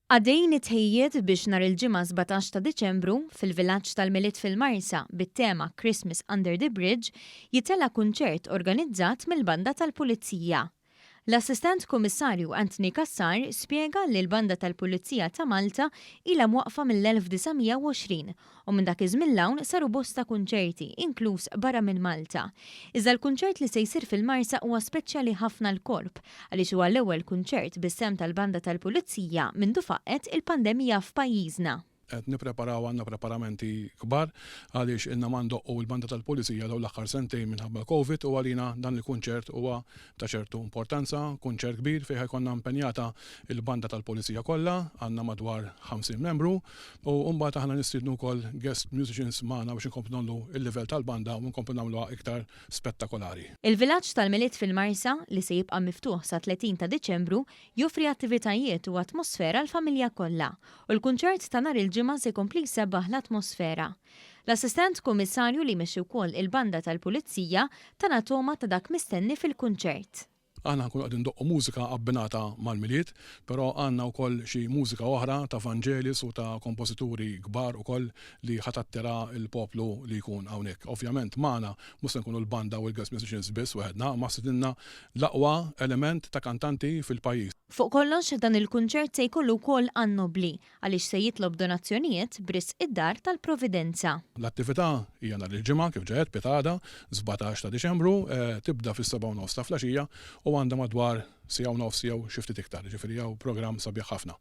Għaddejjin it-tħejjiet biex nhar il-ġimgħa 17 ta' Diċembru fil-villaġġ tal-Milied fil-Marsa bit-tema Christmas Under the Bridge jitella kunċert organizzat mill-Banda tal-Pulizija. L-Assistent Kummissarju Anthony Kassar spjega li l-Banda tal-Pulizija ta' Malta ilha mwaqfa mill-1920 u minn dak iż-żmien l-hawn saru bosta kunċerti, inkluż barra minn Malta. Iżda l-kunċert li se jsir fil-Marsa huwa speċjali ħafna l-korp għaliex huwa l-ewwel kunċert bis-sem tal-Banda tal-Pulizija mindu faqqet il-pandemija f'pajjiżna. Qed nippreparaw għandna preparamenti kbar għaliex inna mandoqqu l-Banda tal-Pulizija dawn l-aħħar sentejn minħabba Covid u għalina dan il-kunċert huwa ta' ċertu importanza, kunċert kbir fejn ħajkonna impenjata il-Banda tal-Pulizija kollha, għandna madwar 50 membru u mbagħad aħna nistiednu wkoll guest musicians magħna biex inkomplu nagħmlu il-livell tal-banda u nkomplu nagħmluha iktar spettakolari. Il-villaġġ tal-Milied fil-Marsa li se jibqa' miftuħ sa 30 ta' Diċembru joffri attivitajiet u atmosfera l-familja kollha u l-kunċert ta' nhar il-ġimgħa se jkompli jsabaħ l-atmosfera. L-Assistent Kummissarju li jmexxi wkoll il-Banda tal-Pulizija tana toma ta' dak mistenni fil-kunċert. Aħna nkunu qegħdin ndoqqu mużika abbinata mal-milied, però għandna wkoll xi mużika oħra ta' Vangelis u ta' kompożituri kbar ukoll li ħatattira l-poplu li jkun hawnhekk. Ovvjament magħna mhux se nkunu l-banda u l-guest musicians biss waħedna, ma sidilna l-aqwa element ta' kantanti fil-pajjiż. Fuq kollox dan il-kunċert se jkollu wkoll annobli għaliex se jitlob donazzjonijiet bris id-Dar tal-Providenza. L-attività hija nhar il-ġimgħa kif ġeet pitada 17 ta' Diċembru tibda fis-7:30 ta' filgħaxija u għandha madwar siegħa u nofs jew xi ftit iktar, ġifieri hawn programm sabiħ ħafna.